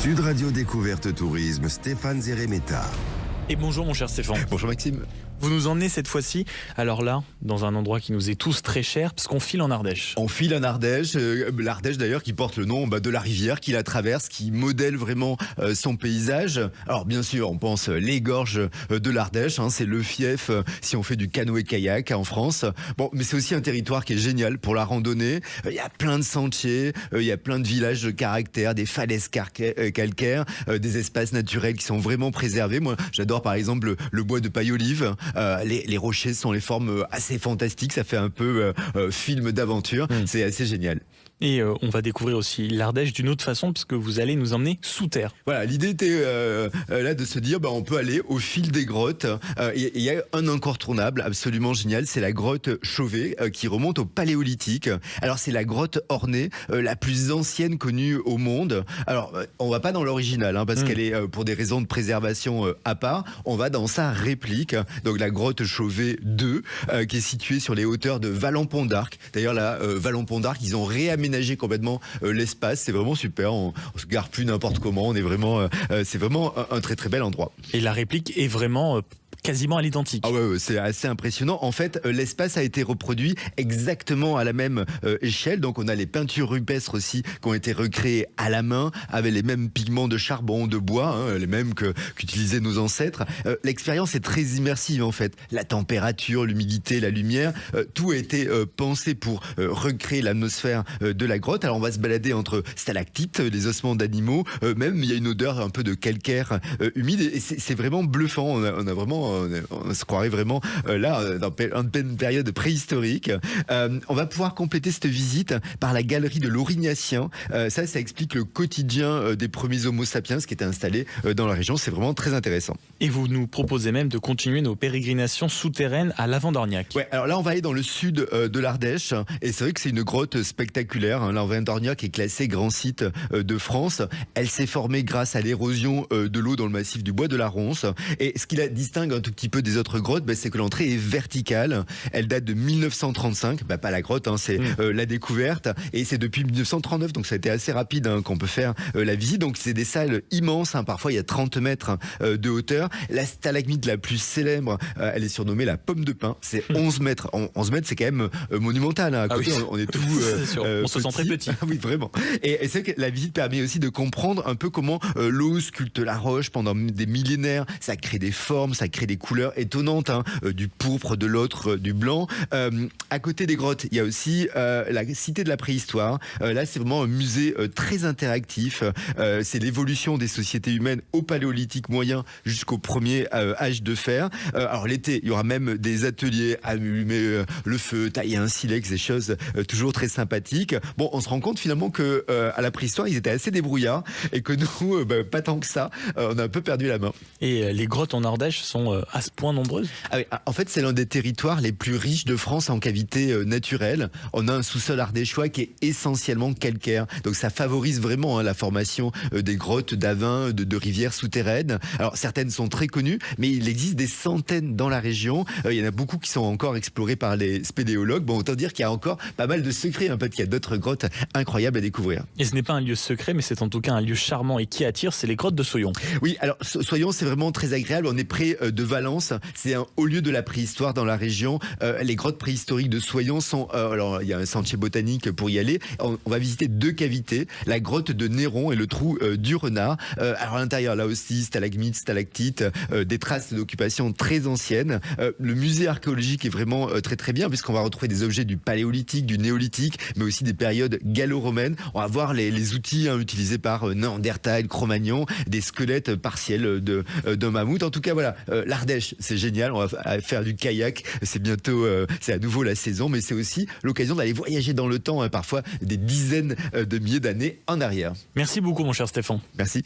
Sud Radio Découverte Tourisme, Stéphane Zeremeta. Et bonjour mon cher Stéphane. Bonjour Maxime. Vous nous emmenez cette fois-ci, alors là, dans un endroit qui nous est tous très cher, parce qu'on file en Ardèche. On file en Ardèche, l'Ardèche d'ailleurs qui porte le nom de la rivière qui la traverse, qui modèle vraiment son paysage. Alors bien sûr, on pense les gorges de l'Ardèche, c'est le fief si on fait du canoë-kayak en France. Bon, mais c'est aussi un territoire qui est génial pour la randonnée. Il y a plein de sentiers, il y a plein de villages de caractère, des falaises calcaires, des espaces naturels qui sont vraiment préservés. Moi, j'adore par exemple le bois de paille-olive. Les rochers sont les formes assez fantastiques, ça fait un peu film d'aventure, c'est assez génial. Et on va découvrir aussi l'Ardèche d'une autre façon, puisque vous allez nous emmener sous terre. Voilà, l'idée était là de se dire, on peut aller au fil des grottes. Il y a un incontournable absolument génial, c'est la grotte Chauvet qui remonte au Paléolithique. Alors c'est la grotte ornée la plus ancienne connue au monde. Alors on va pas dans l'original parce qu'elle est pour des raisons de préservation à part. On va dans sa réplique, donc la grotte Chauvet 2 qui est située sur les hauteurs de Vallon-Pont d'Arc. D'ailleurs là, Vallon-Pont d'Arc, ils ont réaménagé complètement l'espace, c'est vraiment super, on se gare plus n'importe comment, on est vraiment, c'est vraiment un très très bel endroit. Et la réplique est vraiment quasiment à l'identique. Ah ouais, c'est assez impressionnant. En fait, l'espace a été reproduit exactement à la même échelle. Donc, on a les peintures rupestres aussi qui ont été recréées à la main avec les mêmes pigments de charbon, de bois, les mêmes qu'utilisaient nos ancêtres. L'expérience est très immersive en fait. La température, l'humidité, la lumière, tout a été pensé pour recréer l'atmosphère de la grotte. Alors, on va se balader entre stalactites, les ossements d'animaux. Même, il y a une odeur un peu de calcaire humide et c'est vraiment bluffant. On a vraiment on se croirait vraiment là dans une période préhistorique. On va pouvoir compléter cette visite par la galerie de l'Aurignacien. Ça explique le quotidien des premiers Homo sapiens qui étaient installés dans la région. C'est vraiment très intéressant. Et vous nous proposez même de continuer nos pérégrinations souterraines à l'Avant-d'Orniac. Ouais, alors là on va aller dans le sud de l'Ardèche et c'est vrai que c'est une grotte spectaculaire. L'Avant-d'Orniac est classée grand site de France. Elle s'est formée grâce à l'érosion de l'eau dans le massif du bois de la Ronce. Et ce qui la distingue un tout petit peu des autres grottes, c'est que l'entrée est verticale. Elle date de 1935, pas la grotte, c'est la découverte, et c'est depuis 1939, donc ça a été assez rapide qu'on peut faire la visite. Donc c'est des salles immenses, parfois il y a 30 mètres de hauteur. La stalagmite la plus célèbre, elle est surnommée la pomme de pin, c'est 11 mètres. 11 mètres, c'est quand même monumental. À côté, on est tout on se sent très petit. Oui, vraiment. Et c'est que la visite permet aussi de comprendre un peu comment l'eau sculpte la roche pendant des millénaires. Ça crée des formes, ça crée des couleurs étonnantes, du pourpre, de l'autre, du blanc. À côté des grottes, il y a aussi la cité de la préhistoire. Là, c'est vraiment un musée très interactif. C'est l'évolution des sociétés humaines au Paléolithique moyen jusqu'au premier âge de fer. Alors l'été, il y aura même des ateliers, allumer le feu, tailler un silex, des choses toujours très sympathiques. Bon, on se rend compte finalement que à la préhistoire, ils étaient assez débrouillards et que nous, pas tant que ça. On a un peu perdu la main. Et les grottes en Ardèche sont à ce point nombreuses? Oui, en fait, c'est l'un des territoires les plus riches de France en cavités naturelles. On a un sous-sol ardéchois qui est essentiellement calcaire. Donc ça favorise vraiment la formation des grottes, d'avins, de rivières souterraines. Alors certaines sont très connues, mais il existe des centaines dans la région. Il y en a beaucoup qui sont encore explorées par les spéléologues. Bon, autant dire qu'il y a encore pas mal de secrets. Peut-être qu'il y a d'autres grottes incroyables à découvrir. Et ce n'est pas un lieu secret, mais c'est en tout cas un lieu charmant et qui attire, c'est les grottes de Soyon. Oui, alors Soyon, c'est vraiment très agréable. On est près de Valence. C'est un haut lieu de la préhistoire dans la région. Les grottes préhistoriques de Soyon sont... alors, il y a un sentier botanique pour y aller. On va visiter 2 cavités. La grotte de Néron et le trou du Renard. Alors, à l'intérieur, là aussi, stalagmites, stalactites, des traces d'occupation très anciennes. Le musée archéologique est vraiment très très bien puisqu'on va retrouver des objets du Paléolithique, du Néolithique, mais aussi des périodes gallo-romaines. On va voir les outils utilisés par Néandertal, Cro-Magnon, des squelettes partiels d'un mammouth. En tout cas, voilà, l'Ardèche, c'est génial. On va faire du kayak. C'est bientôt, c'est à nouveau la saison, mais c'est aussi l'occasion d'aller voyager dans le temps, parfois des dizaines de milliers d'années en arrière. Merci beaucoup, mon cher Stéphane. Merci.